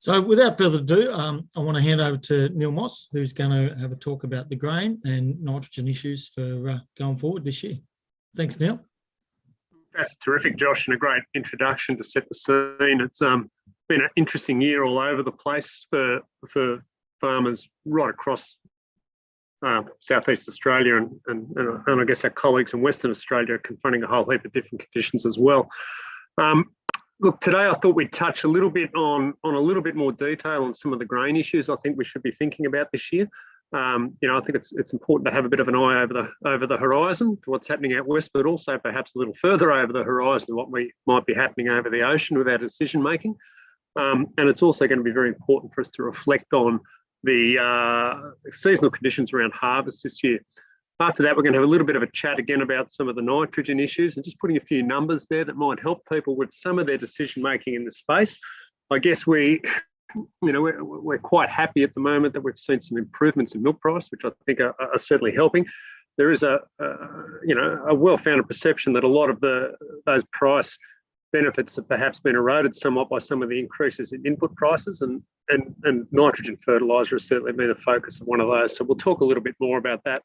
So without further ado, I want to hand over to nmoss, who's going to have a talk about the grain and nitrogen issues for going forward this year. Thanks, Neil. That's terrific, Josh, and a great introduction to set the scene. It's been an interesting year all over the place for farmers right across Southeast Australia and I guess our colleagues in Western Australia are confronting a whole heap of different conditions as well. Look, today I thought we'd touch a little bit on a little bit more detail on some of the grain issues I think we should be thinking about this year. I think it's important to have a bit of an eye over the horizon to what's happening out west, but also perhaps a little further over the horizon, what might be happening over the ocean with our decision making. And it's also going to be very important for us to reflect on the seasonal conditions around harvest this year. After that, we're going to have a little bit of a chat again about some of the nitrogen issues and just putting a few numbers there that might help people with some of their decision making in the space. I guess we're quite happy at the moment that we've seen some improvements in milk price, which I think are certainly helping. There is a well-founded perception that a lot of those price benefits have perhaps been eroded somewhat by some of the increases in input prices, and nitrogen fertiliser has certainly been a focus of one of those. So we'll talk a little bit more about that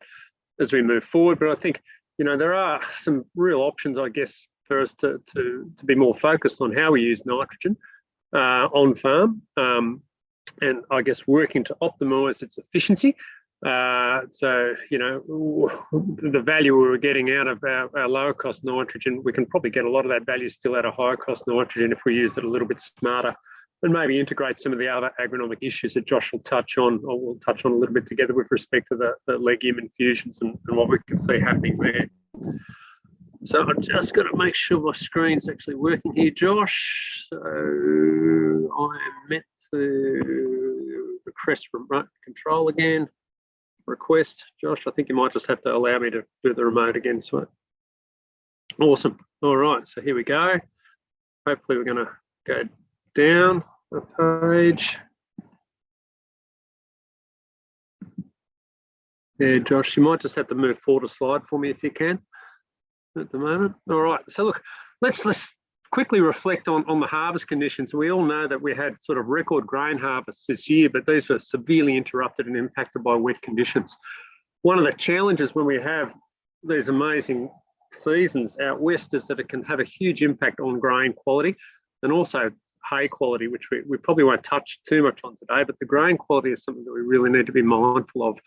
as we move forward. But I think there are some real options, I guess, for us to be more focused on how we use nitrogen on farm, and I guess working to optimise its efficiency. So the value we were getting out of our lower cost nitrogen, we can probably get a lot of that value still out of higher cost nitrogen if we use it a little bit smarter, and maybe integrate some of the other agronomic issues that Josh will touch on, or we'll touch on a little bit together with respect to the legume infusions and what we can see happening there. So I've just got to make sure my screen's actually working here, Josh. So I am meant to request remote control again. Request, Josh, I think you might just have to allow me to do the remote again. So awesome. All right, so here we go. Hopefully we're going to go down the page. Yeah, Josh, you might just have to move forward a slide for me if you can at the moment. All right, so look, let's quickly reflect on the harvest conditions. We all know that we had sort of record grain harvests this year, but these were severely interrupted and impacted by wet conditions. One of the challenges when we have these amazing seasons out west is that it can have a huge impact on grain quality and also hay quality, which we probably won't touch too much on today, but the grain quality is something that we really need to be mindful of.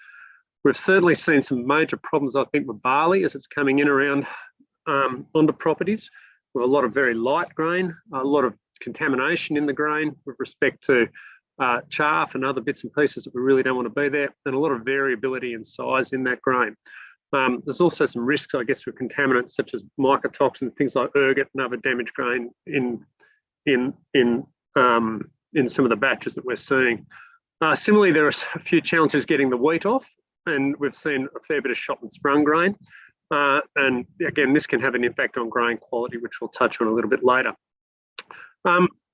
We've certainly seen some major problems, I think, with barley as it's coming in around onto properties, with a lot of very light grain, a lot of contamination in the grain with respect to chaff and other bits and pieces that we really don't want to be there, and a lot of variability in size in that grain. There's also some risks, I guess, with contaminants such as mycotoxins, things like ergot and other damaged grain in some of the batches that we're seeing. Similarly, there are a few challenges getting the wheat off, and we've seen a fair bit of shot and sprung grain. And again, this can have an impact on grain quality, which we'll touch on a little bit later.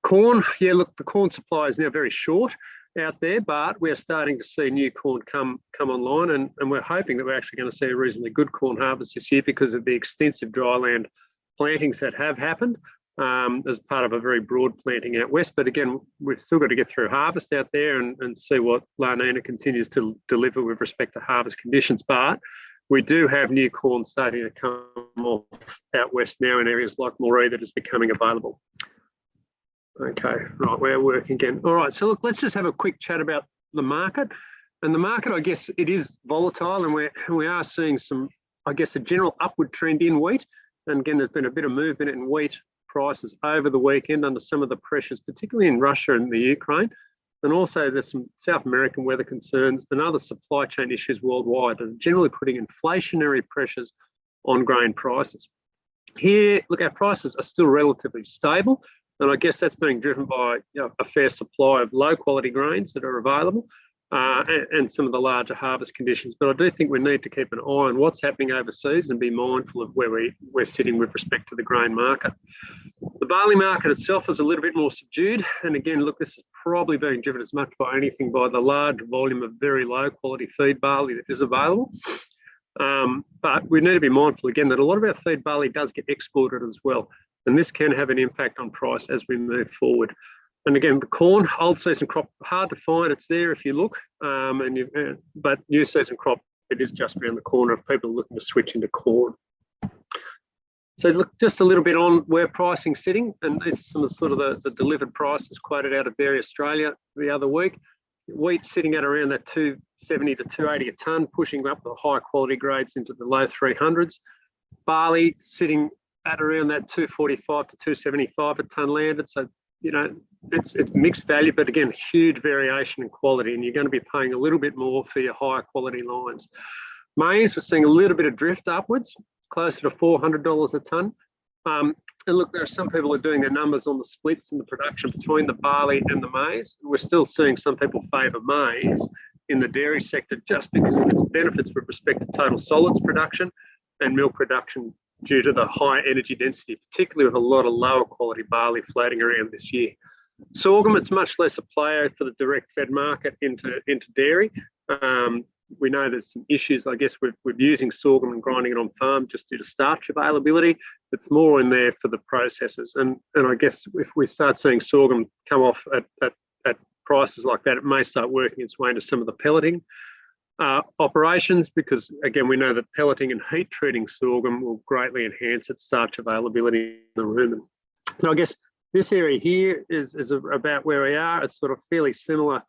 Corn, yeah, look, the corn supply is now very short out there, but we're starting to see new corn come online, and we're hoping that we're actually going to see a reasonably good corn harvest this year because of the extensive dryland plantings that have happened as part of a very broad planting out west. But again, we've still got to get through harvest out there and see what La Nina continues to deliver with respect to harvest conditions. But we do have new corn starting to come off out west now in areas like Moree that is becoming available. Okay, right, we're working again. All right, so look, let's just have a quick chat about the market. And the market, I guess, it is volatile, and we are seeing some, I guess, a general upward trend in wheat. And again, there's been a bit of movement in wheat prices over the weekend under some of the pressures, particularly in Russia and the Ukraine. And also there's some South American weather concerns and other supply chain issues worldwide that are generally putting inflationary pressures on grain prices. Here, look, our prices are still relatively stable, and I guess that's being driven by a fair supply of low quality grains that are available and some of the larger harvest conditions. But I do think we need to keep an eye on what's happening overseas and be mindful of where we're sitting with respect to the grain market. The barley market itself is a little bit more subdued. And again, look, this is probably being driven as much by anything by the large volume of very low quality feed barley that is available. But we need to be mindful again that a lot of our feed barley does get exported as well. And this can have an impact on price as we move forward. And again, the corn, old season crop, hard to find. It's there if you look, but new season crop, it is just around the corner if people are looking to switch into corn. So look, just a little bit on where pricing's sitting, and this is some of sort of the delivered prices quoted out of Dairy Australia the other week. Wheat sitting at around that 270 to 280 a tonne, pushing up the high quality grades into the low 300s. Barley sitting at around that 245 to 275 a tonne landed. So, you know, it's mixed value, but again, huge variation in quality, and you're going to be paying a little bit more for your higher quality lines. Maize, we're seeing a little bit of drift upwards, closer to $400 a tonne. And look, there are some people who are doing their numbers on the splits and the production between the barley and the maize. We're still seeing some people favour maize in the dairy sector just because of its benefits with respect to total solids production and milk production due to the high energy density, particularly with a lot of lower quality barley floating around this year. Sorghum, it's much less a player for the direct fed market into dairy. We know there's some issues, I guess, with using sorghum and grinding it on farm just due to starch availability. It's more in there for the processors. And I guess if we start seeing sorghum come off at prices like that, it may start working its way into some of the pelleting operations, because, again, we know that pelleting and heat treating sorghum will greatly enhance its starch availability in the rumen. And I guess this area here is about where we are. It's sort of fairly similar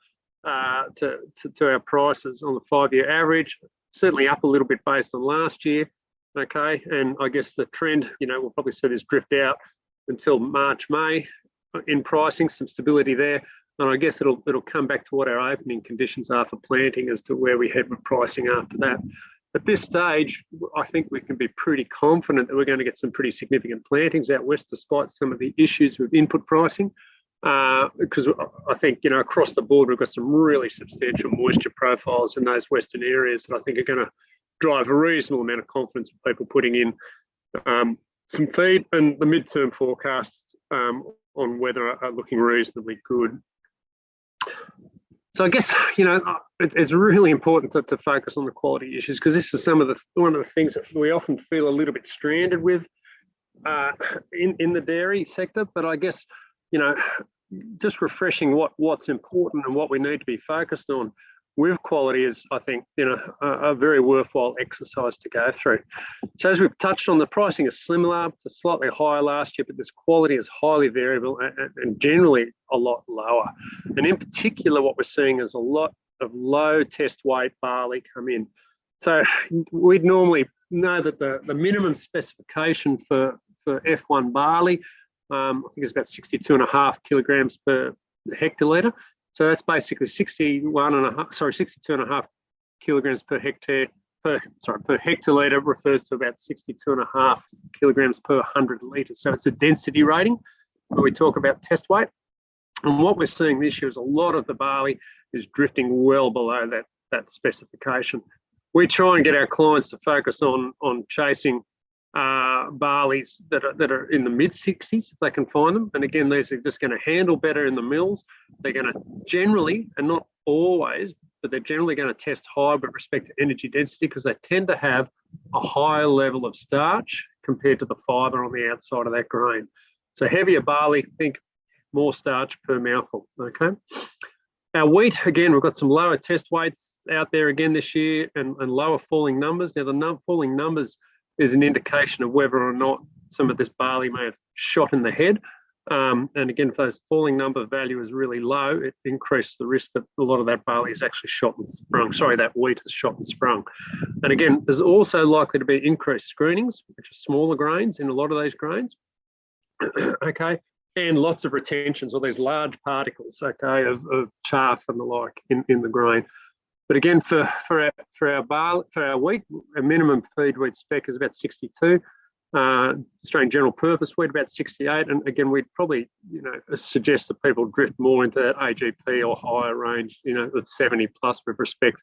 to our prices on the 5-year average, certainly up a little bit based on last year. Okay, and I guess the trend, you know, we'll probably see this drift out until March, May in pricing, some stability there. And I guess it'll come back to what our opening conditions are for planting as to where we head with pricing after that. At this stage, I think we can be pretty confident that we're going to get some pretty significant plantings out west, despite some of the issues with input pricing. Because I think, you know, across the board, we've got some really substantial moisture profiles in those western areas that I think are going to drive a reasonable amount of confidence for people putting in some feed, and the midterm forecasts on weather are looking reasonably good. So I guess, you know, it's really important to focus on the quality issues, because this is one of the things that we often feel a little bit stranded with in the dairy sector. But I guess, you know, just refreshing what's important and what we need to be focused on with quality is, I think, you know, a very worthwhile exercise to go through. So as we've touched on, the pricing is similar. It's slightly higher last year, but this quality is highly variable and generally a lot lower. And in particular, what we're seeing is a lot of low test weight barley come in. So we'd normally know that the minimum specification for F1 barley, I think it's about 62.5 kilograms per hectolitre. So that's basically 62.5 kilograms per hectolitre refers to about 62.5 kilograms per 100 litres. So it's a density rating when we talk about test weight. And what we're seeing this year is a lot of the barley is drifting well below that specification. We try and get our clients to focus on chasing barleys that are in the mid-60s if they can find them. And again, these are just going to handle better in the mills. They're going to generally, and not always, but they're generally going to test high with respect to energy density, because they tend to have a higher level of starch compared to the fibre on the outside of that grain. So heavier barley, think more starch per mouthful, okay? Our wheat, again, we've got some lower test weights out there again this year, and lower falling numbers. Now, the falling numbers is an indication of whether or not some of this barley may have shot in the head. And again, if those falling number value is really low, it increases the risk that a lot of that barley is actually shot and sprung. Sorry, that wheat is shot and sprung. And again, there's also likely to be increased screenings, which are smaller grains in a lot of these grains. Okay, and lots of retentions, or these large particles, okay, of chaff and the like in the grain. But again, for our wheat, a minimum feed wheat spec is about 62. Australian general purpose wheat about 68. And again, we'd probably, you know, suggest that people drift more into that AGP or higher range, you know, with 70 plus with respect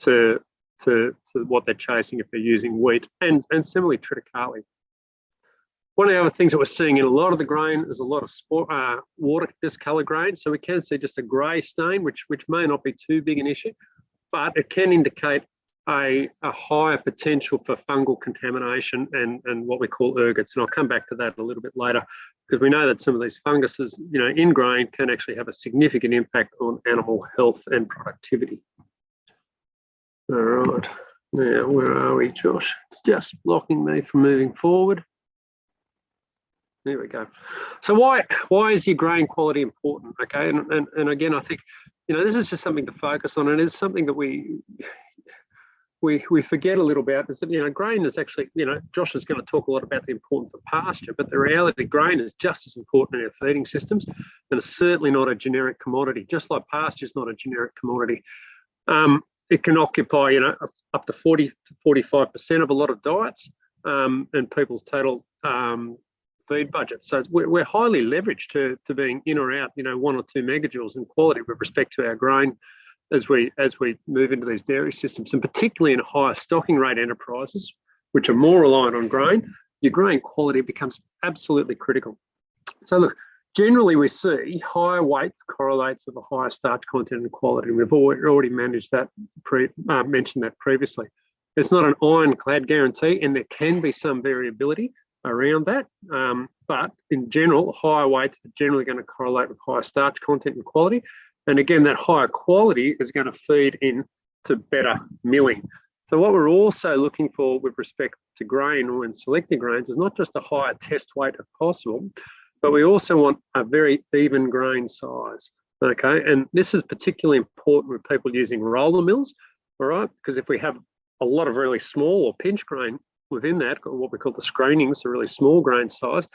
to what they're chasing if they're using wheat, and similarly triticale. One of the other things that we're seeing in a lot of the grain is a lot of water discolour grain. So we can see just a grey stain, which may not be too big an issue, but it can indicate a higher potential for fungal contamination and what we call ergots. And I'll come back to that a little bit later, because we know that some of these funguses, in grain can actually have a significant impact on animal health and productivity. All right, now where are we, Josh? It's just blocking me from moving forward. There we go. So why is your grain quality important? Okay, and again, I think this is just something to focus on, and it's something that we forget a little about. Is that grain is actually Josh is going to talk a lot about the importance of pasture, but the reality, grain is just as important in our feeding systems, and it's certainly not a generic commodity. Just like pasture is not a generic commodity. It can occupy up to 40 to 45% of a lot of diets and people's total feed budget. So we're highly leveraged to being in or out 1 or 2 megajoules in quality with respect to our grain as we move into these dairy systems, and particularly in higher stocking rate enterprises, which are more reliant on grain, your grain quality becomes absolutely critical. So look, generally we see higher weights correlates with a higher starch content and quality, and we've already mentioned that previously. It's not an ironclad guarantee, and there can be some variability around that, but in general, higher weights are generally going to correlate with higher starch content and quality. And again, that higher quality is going to feed into better milling. So what we're also looking for with respect to grain or in selecting grains is not just a higher test weight if possible, but we also want a very even grain size. Okay, and this is particularly important with people using roller mills, all right, because if we have a lot of really small or pinch grain within that, what we call the screenings, a really small grain size,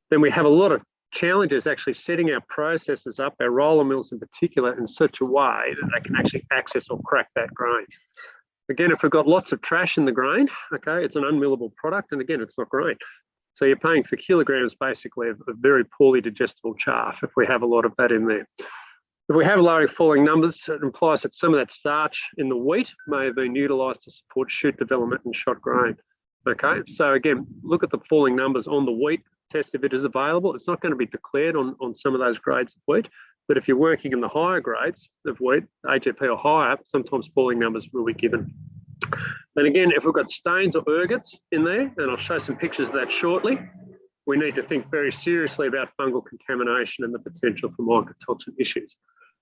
then we have a lot of challenges actually setting our processes up, our roller mills in particular, in such a way that they can actually access or crack that grain. Again, if we've got lots of trash in the grain, okay, it's an unmillable product, and again, it's not grain. So you're paying for kilograms basically of very poorly digestible chaff if we have a lot of that in there. If we have low falling numbers, it implies that some of that starch in the wheat may have been utilised to support shoot development and shot grain. Okay, so again, look at the falling numbers on the wheat, test if it is available. It's not going to be declared on some of those grades of wheat, but if you're working in the higher grades of wheat, HFP or higher, sometimes falling numbers will be given. And again, if we've got stains or ergots in there, and I'll show some pictures of that shortly, we need to think very seriously about fungal contamination and the potential for mycotoxin issues.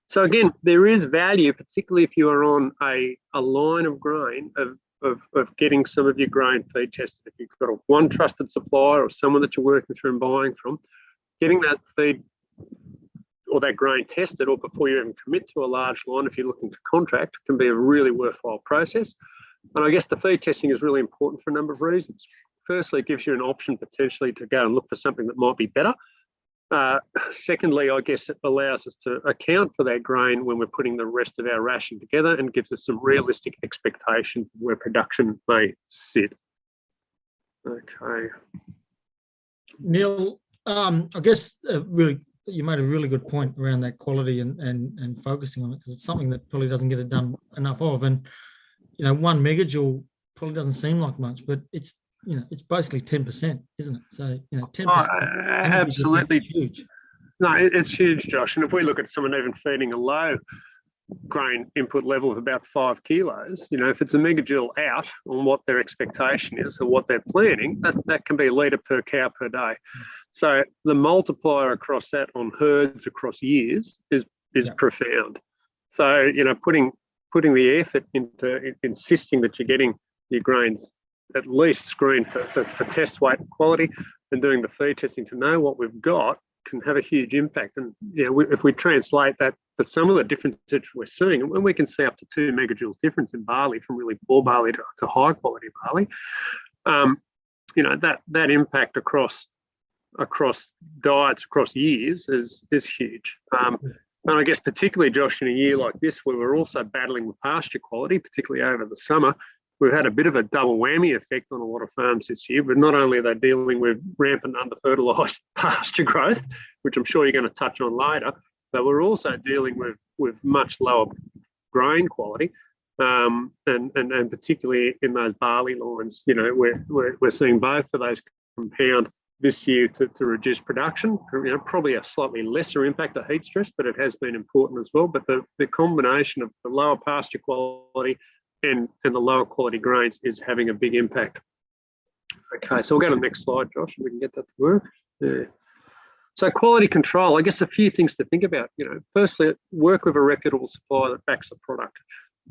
So again, there is value, particularly if you are on a line of grain of getting some of your grain feed tested. If you've got one trusted supplier or someone that you're working through and buying from, getting that feed or that grain tested, or before you even commit to a large line, if you're looking to contract, can be a really worthwhile process. And I guess the feed testing is really important for a number of reasons. Firstly, it gives you an option potentially to go and look for something that might be better. Secondly, I guess it allows us to account for that grain when we're putting the rest of our ration together, and gives us some realistic expectations of where production may sit. Okay. Neil, I guess really you made a really good point around that quality and focusing on it, because it's something that probably doesn't get done enough of. And 1 megajoule probably doesn't seem like much, but it's it's basically 10%, isn't it? So 10%. Absolutely huge. No, it's huge, Josh. And if we look at someone even feeding a low grain input level of about 5 kilos, if it's a megajoule out on what their expectation is or what they're planning, that can be a litre per cow per day. So the multiplier across that on herds across years is profound. So putting the effort into insisting that you're getting your grains at least screened for test weight and quality, and doing the feed testing to know what we've got can have a huge impact. And if we translate that for some of the differences we're seeing, and we can see up to 2 megajoules difference in barley from really poor barley to high quality barley, that impact across diets across years is huge. And I guess particularly, Josh, in a year like this where we're also battling with pasture quality, particularly over the summer, we've had a bit of a double whammy effect on a lot of farms this year. But not only are they dealing with rampant under-fertilised pasture growth, which I'm sure you're going to touch on later, but we're also dealing with much lower grain quality, and particularly in those barley lines. We're seeing both of those compound this year to reduce production. Probably a slightly lesser impact of heat stress, but it has been important as well. But the combination of the lower pasture quality and the lower quality grains is having a big impact. Okay, so we'll go to the next slide, Josh, and we can get that to work. Yeah. So quality control, I guess a few things to think about. Firstly, work with a reputable supplier that backs the product.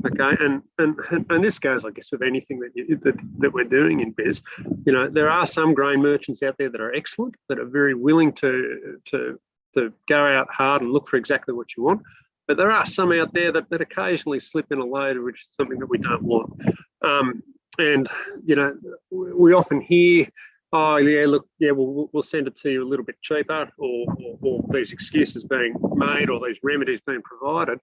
Okay, and this goes, I guess, with anything that we're doing in biz. There are some grain merchants out there that are excellent, that are very willing to go out hard and look for exactly what you want. But there are some out there that occasionally slip in a load, which is something that we don't want. And we often hear, oh yeah, look, yeah, we'll send it to you a little bit cheaper, or these excuses being made, or these remedies being provided.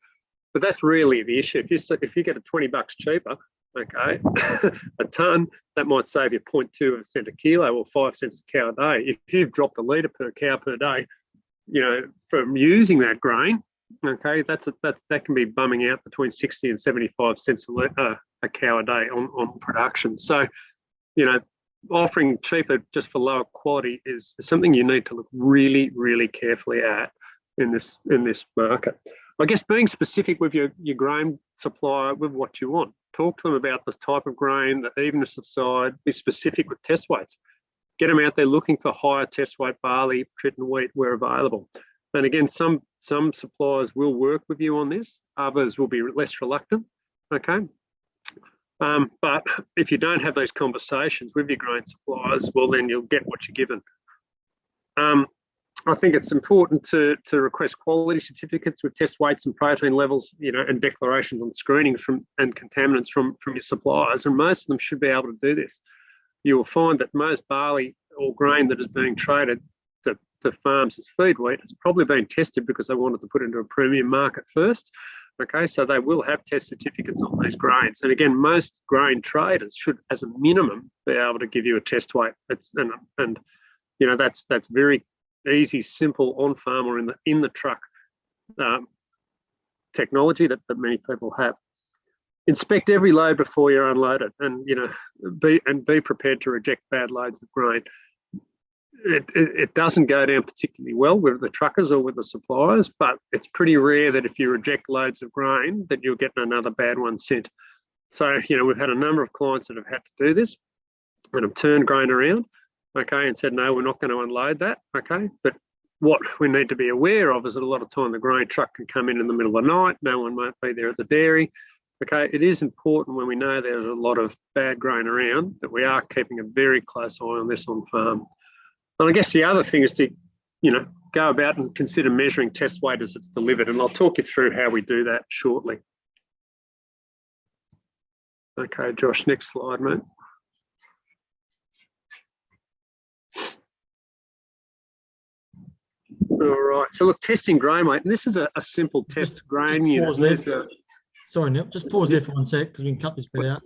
But that's really the issue. If you get it $20 cheaper, okay, a tonne, that might save you 0.2 of a cent a kilo, or 5 cents a cow a day. If you've dropped a litre per cow per day, from using that grain, okay, that can be bumming out between 60 and 75 cents a cow a day on production. So, offering cheaper just for lower quality is something you need to look really, really carefully at in this market. I guess being specific with your grain supplier with what you want. Talk to them about the type of grain, the evenness of side, be specific with test weights. Get them out there looking for higher test weight barley, trit and wheat where available. And again, some suppliers will work with you on this, others will be less reluctant, okay? But if you don't have those conversations with your grain suppliers, well, then you'll get what you're given. I think it's important to request quality certificates with test weights and protein levels, and declarations on screening and contaminants from your suppliers, and most of them should be able to do this. You will find that most barley or grain that is being traded to farms as feed wheat has probably been tested because they wanted to put it into a premium market first. Okay, so they will have test certificates on these grains. And again, most grain traders should, as a minimum, be able to give you a test weight. That's very easy, simple on farm or in the truck technology that many people have. Inspect every load before you're unloaded, and be prepared to reject bad loads of grain. It doesn't go down particularly well with the truckers or with the suppliers, but it's pretty rare that if you reject loads of grain that you'll get another bad one sent. So, we've had a number of clients that have had to do this and have turned grain around, okay, and said, no, we're not going to unload that, okay? But what we need to be aware of is that a lot of time the grain truck can come in the middle of the night, no one won't be there at the dairy, okay? It is important when we know there's a lot of bad grain around that we are keeping a very close eye on this on farm. And I guess the other thing is to, go about and consider measuring test weight as it's delivered. And I'll talk you through how we do that shortly. Okay, Josh, next slide, mate. All right, so look, testing grain weight, and this is a simple test grain unit. Sorry, Neil, just pause there for 1 sec because we can cut this bit out.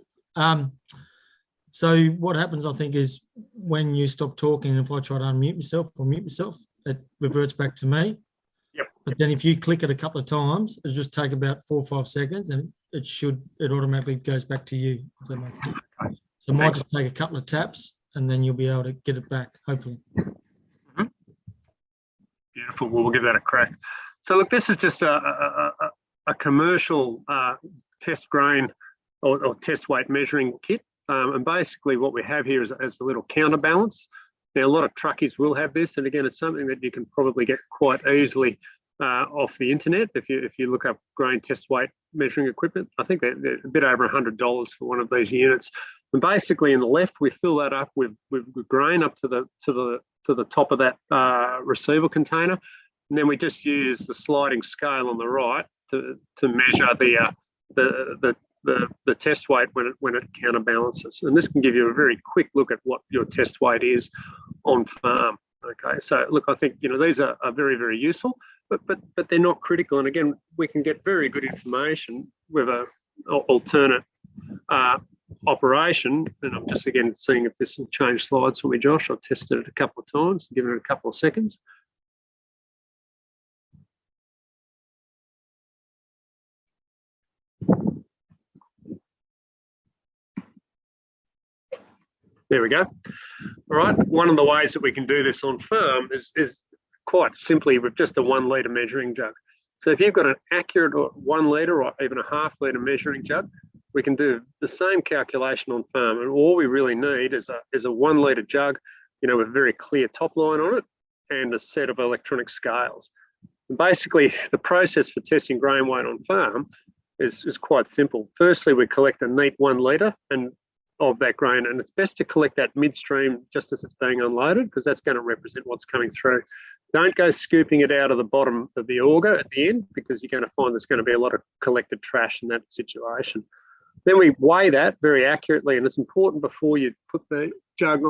So what happens, I think, is when you stop talking, if I try to unmute myself or mute myself, it reverts back to me. Yep. But then if you click it a couple of times, it'll just take about 4 or 5 seconds, and it automatically goes back to you, if that makes sense. Okay. So it might just take a couple of taps, and then you'll be able to get it back, hopefully. Mm-hmm. Beautiful. We'll give that a crack. So look, this is just a commercial test grain or test weight measuring kit. And basically what we have here is a little counterbalance. Now, a lot of truckies will have this, and again, it's something that you can probably get quite easily off the internet if you look up grain test weight measuring equipment. I think they're a bit over $100 for one of these units. And basically, in the left, we fill that up with grain up to the top of that receiver container, and then we just use the sliding scale on the right to measure the test weight when it counterbalances. And this can give you a very quick look at what your test weight is on farm. Okay, so look, I think these are very, very useful, but they're not critical. And again, we can get very good information with an alternate operation. And I'm just again seeing if there's some change slides for me, Josh. I've tested it a couple of times, given it a couple of seconds. There we go. All right. One of the ways that we can do this on farm is quite simply with just a 1 litre measuring jug. So if you've got an accurate 1 litre or even a half litre measuring jug, we can do the same calculation on farm, and all we really need is a 1 litre jug, you know, with a very clear top line on it and a set of electronic scales. And basically, the process for testing grain weight on farm is quite simple. Firstly, we collect a neat 1 litre of that grain, and it's best to collect that midstream just as it's being unloaded, because that's going to represent what's coming through. Don't go scooping it out of the bottom of the auger at the end, because you're going to find there's going to be a lot of collected trash in that situation. Then we weigh that very accurately, and it's important before you put the jug,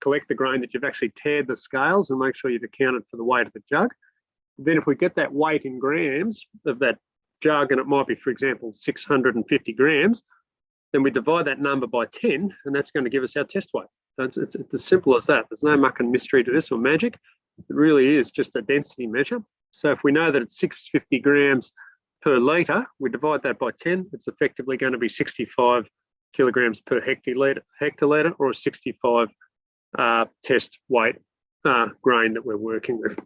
collect the grain, that you've actually tared the scales and make sure you've accounted for the weight of the jug. Then if we get that weight in grams of that jug, and it might be, for example, 650 grams, then we divide that number by 10, and that's going to give us our test weight. So it's as simple as that. There's no muck and mystery to this or magic. It really is just a density measure. So if we know that it's 650 grams per litre, we divide that by 10, it's effectively going to be 65 kilograms per hectolitre, or a 65 test weight grain that we're working with.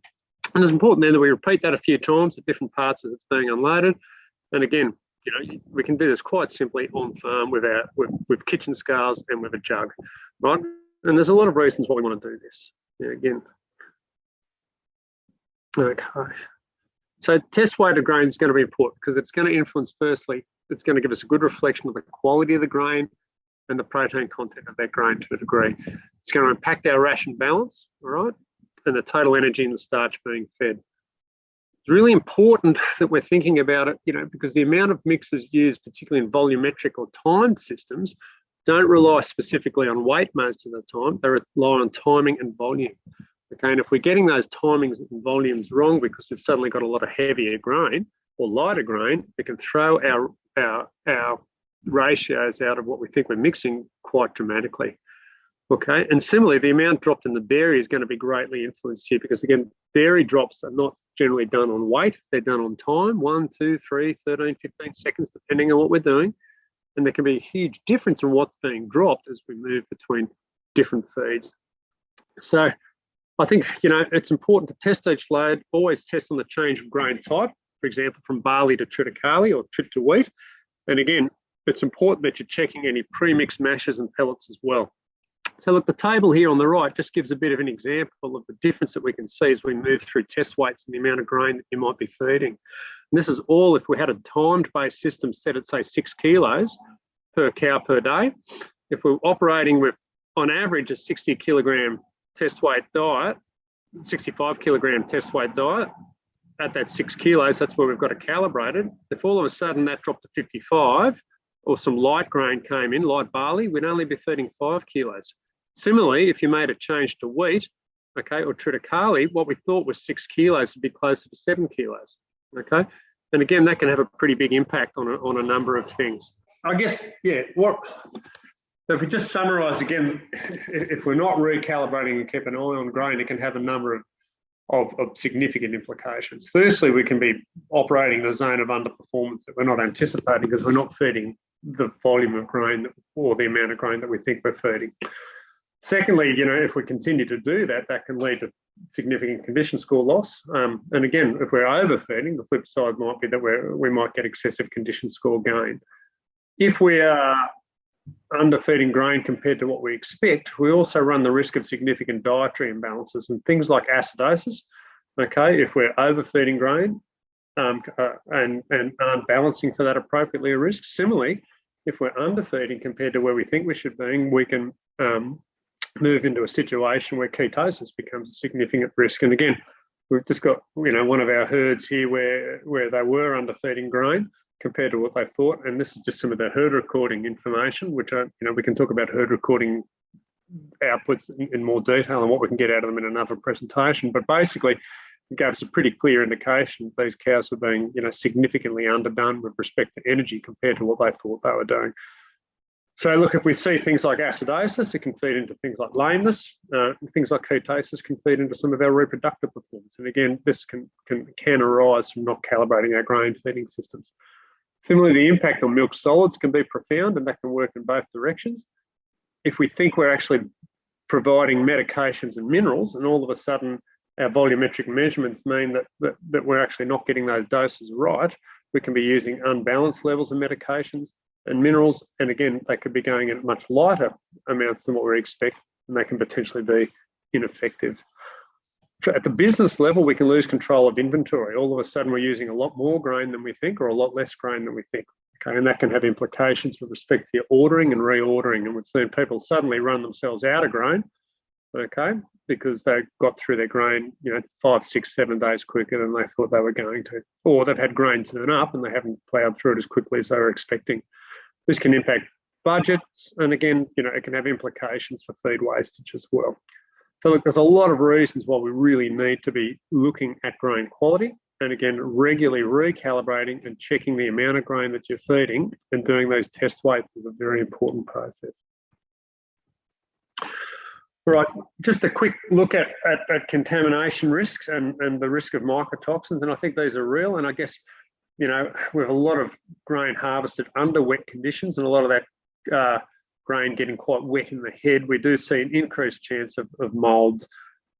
And it's important then that we repeat that a few times at different parts as it's being unloaded. And again, you know, we can do this quite simply on farm with kitchen scales and with a jug, right? And there's a lot of reasons why we want to do this. Yeah, again. Okay. So test weight of grain is going to be important, because it's going to influence, firstly, it's going to give us a good reflection of the quality of the grain and the protein content of that grain to a degree. It's going to impact our ration balance, all right, and the total energy in the starch being fed. It's really important that we're thinking about it, you know, because the amount of mixes used, particularly in volumetric or timed systems, don't rely specifically on weight most of the time. They rely on timing and volume. Okay, and if we're getting those timings and volumes wrong because we've suddenly got a lot of heavier grain or lighter grain, it can throw our ratios out of what we think we're mixing quite dramatically. Okay, and similarly, the amount dropped in the dairy is going to be greatly influenced here, because again, dairy drops are not generally done on weight, they're done on time, 1, 2, 3, 13, 15 seconds, depending on what we're doing. And there can be a huge difference in what's being dropped as we move between different feeds. So I think, you know, it's important to test each load, always test on the change of grain type, for example, from barley to triticale or trit to wheat. And again, it's important that you're checking any pre-mixed mashes and pellets as well. So look, the table here on the right just gives a bit of an example of the difference that we can see as we move through test weights and the amount of grain that you might be feeding. And this is all if we had a timed-based system set at, say, 6 kilos per cow per day. If we're operating with, on average, a 60 kilogram test weight diet, 65 kilogram test weight diet, at that 6 kilos, that's where we've got it calibrated. If all of a sudden that dropped to 55, or some light grain came in, light barley, we'd only be feeding 5 kilos. Similarly, if you made a change to wheat, okay, or triticale, what we thought was 6 kilos would be closer to 7 kilos, okay? And again, that can have a pretty big impact on a number of things. I guess, yeah, if we just summarise again, if we're not recalibrating and keep an eye on grain, it can have a number of significant implications. Firstly, we can be operating in a zone of underperformance that we're not anticipating because we're not feeding the volume of grain or the amount of grain that we think we're feeding. Secondly, you know, if we continue to do that, that can lead to significant condition score loss. And again, if we're overfeeding, the flip side might be that we might get excessive condition score gain. If we are underfeeding grain compared to what we expect, we also run the risk of significant dietary imbalances and things like acidosis. Okay, if we're overfeeding grain and aren't balancing for that appropriately a risk. Similarly, if we're underfeeding compared to where we think we should be, we can move into a situation where ketosis becomes a significant risk. And again, we've just got, you know, one of our herds here where they were underfeeding grain compared to what they thought. And this is just some of the herd recording information, which are, you know, we can talk about herd recording outputs in more detail and what we can get out of them in another presentation. But basically, it gave us a pretty clear indication that these cows were being, you know, significantly underdone with respect to energy compared to what they thought they were doing. So look, if we see things like acidosis, it can feed into things like lameness. Things like ketosis can feed into some of our reproductive performance. And again, this can arise from not calibrating our grain feeding systems. Similarly, the impact on milk solids can be profound, and that can work in both directions. If we think we're actually providing medications and minerals, and all of a sudden our volumetric measurements mean that we're actually not getting those doses right, We can be using unbalanced levels of medications and minerals. And again, they could be going in much lighter amounts than what we expect, and they can potentially be ineffective. At the business level, we can lose control of inventory. All of a sudden, we're using a lot more grain than we think, or a lot less grain than we think. Okay, and that can have implications with respect to your ordering and reordering. And we've seen people suddenly run themselves out of grain, okay, because they got through their grain, 5, 6, 7 days quicker than they thought they were going to, or they've had grain turn up and they haven't ploughed through it as quickly as they were expecting. This can impact budgets, and again, it can have implications for feed wastage as well. So look, there's a lot of reasons why we really need to be looking at grain quality, and again, regularly recalibrating and checking the amount of grain that you're feeding, and doing those test weights is a very important process. All right, just a quick look at contamination risks and the risk of mycotoxins, and I think these are real. And I guess, we have a lot of grain harvested under wet conditions, and a lot of that grain getting quite wet in the head. We do see an increased chance of moulds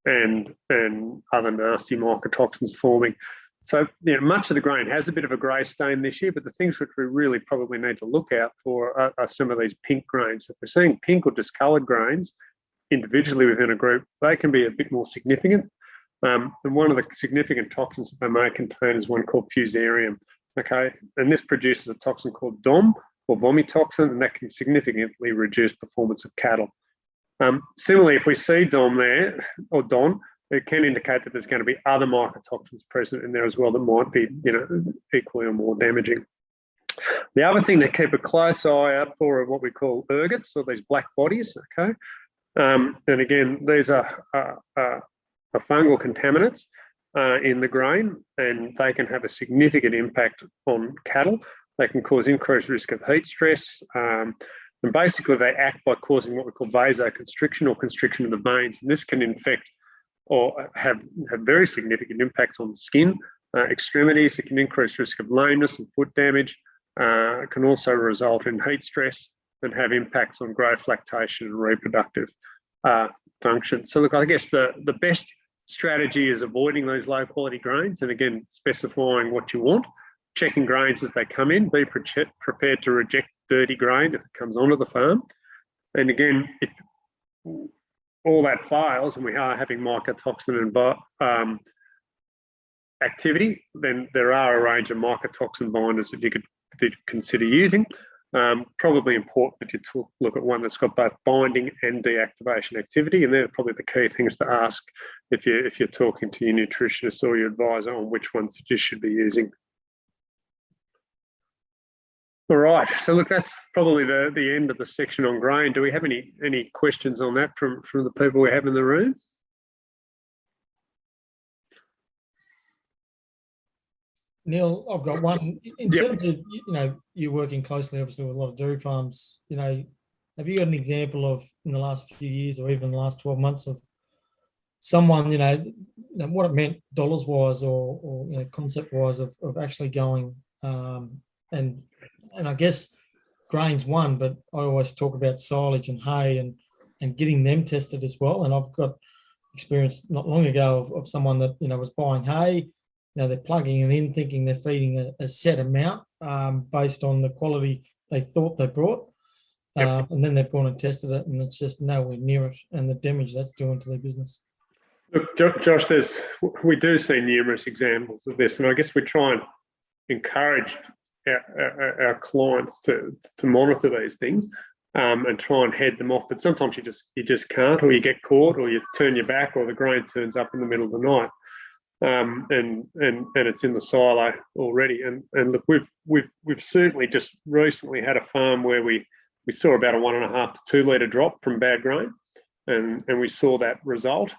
and other nasty mycotoxins forming. So, much of the grain has a bit of a grey stain this year, but the things which we really probably need to look out for are some of these pink grains. If we're seeing pink or discoloured grains individually within a group, they can be a bit more significant. And one of the significant toxins that they may contain is one called fusarium. Okay, and this produces a toxin called DOM, or vomitoxin, and that can significantly reduce performance of cattle. Similarly, if we see DOM there, or DON, it can indicate that there's going to be other mycotoxins present in there as well that might be, equally or more damaging. The other thing to keep a close eye out for are what we call ergots, or these black bodies, okay? And again, these are fungal contaminants in the grain, and they can have a significant impact on cattle. They can cause increased risk of heat stress, and basically they act by causing what we call vasoconstriction, or constriction of the veins. And this can infect or have very significant impacts on the skin, extremities. It can increase risk of lameness and foot damage. It can also result in heat stress and have impacts on growth, lactation, and reproductive function. So look, I guess the best strategy is avoiding those low quality grains, and again, specifying what you want, checking grains as they come in, be prepared to reject dirty grain if it comes onto the farm. And again, if all that fails and we are having mycotoxin and activity, then there are a range of mycotoxin binders that you could consider using. Probably important that you look at one that's got both binding and deactivation activity, and they're probably the key things to ask if you're talking to your nutritionist or your advisor on which ones that you should be using. All right, so look, that's probably the end of the section on grain. Do we have any questions on that from the people we have in the room? Neil, I've got one. In terms of, you're working closely, obviously, with a lot of dairy farms, have you got an example of, in the last few years or even the last 12 months, of someone, what it meant dollars-wise or concept-wise of actually going, and I guess grain's one, but I always talk about silage and hay and getting them tested as well. And I've got experience not long ago of someone that, was buying hay. They're plugging it in, thinking they're feeding a set amount based on the quality they thought they brought. And then they've gone and tested it, and it's just nowhere near it, and the damage that's doing to their business. Look, Josh, we do see numerous examples of this, and I guess we try and encourage our clients to monitor these things and try and head them off. But sometimes you just can't, or you get caught, or you turn your back, or the grain turns up in the middle of the night. And it's in the silo already. And look, we've certainly just recently had a farm where we saw about a 1.5 to 2 litre drop from bad grain, and we saw that result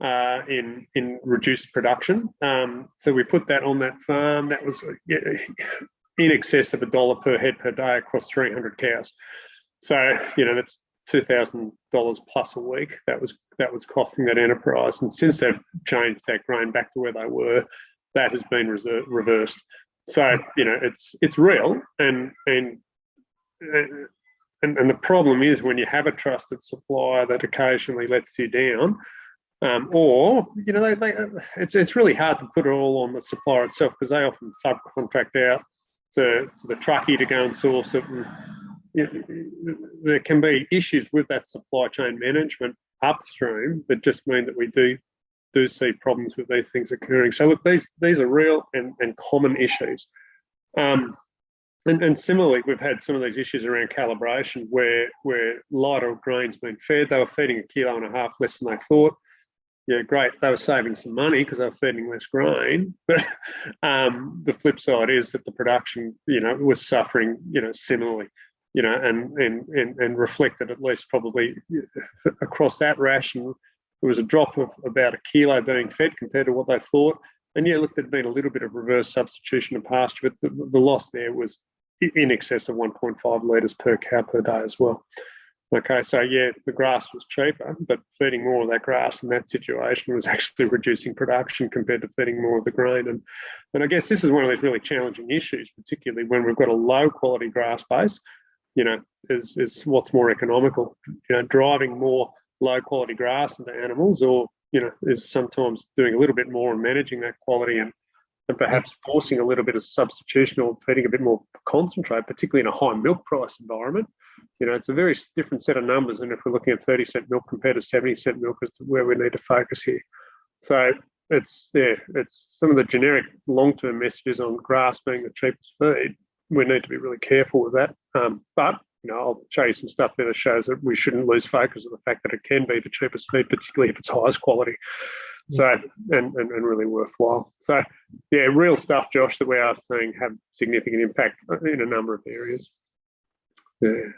in reduced production. So we put that on that farm. That was in excess of $1 per head per day across 300 cows. So that's $2,000 plus a week. That was costing that enterprise, and since they've changed that grain back to where they were, that has been reversed. So it's real, and the problem is when you have a trusted supplier that occasionally lets you down, Or, you know, it's really hard to put it all on the supplier itself because they often subcontract out to the truckie to go and source it. And there can be issues with that supply chain management upstream that just mean that we do see problems with these things occurring. So look, these are real and common issues. And similarly, we've had some of these issues around calibration where lighter grain's been fed. They were feeding 1.5 kilos less than they thought. Yeah, great. They were saving some money because they were feeding less grain. But the flip side is that the production, you know, was suffering, you know, similarly, you know, and reflected at least probably across that ration. There was a drop of about 1 kilo being fed compared to what they thought. And yeah, look, there'd been a little bit of reverse substitution of pasture, but the loss there was in excess of 1.5 litres per cow per day as well. Okay, so yeah, the grass was cheaper, but feeding more of that grass in that situation was actually reducing production compared to feeding more of the grain. And I guess this is one of these really challenging issues, particularly when we've got a low quality grass base, you know, is what's more economical, you know, driving more low quality grass into animals, or, you know, is sometimes doing a little bit more and managing that quality and perhaps forcing a little bit of substitution or feeding a bit more concentrate, particularly in a high milk price environment. You know, it's a very different set of numbers than if we're looking at 30-cent milk compared to 70-cent milk as to where we need to focus here. So it's some of the generic long-term messages on grass being the cheapest feed. We need to be really careful with that. But, you know, I'll show you some stuff there that shows that we shouldn't lose focus on the fact that it can be the cheapest feed, particularly if it's highest quality. So, and really worthwhile. So, yeah, real stuff, Josh, that we are seeing have significant impact in a number of areas. Yeah.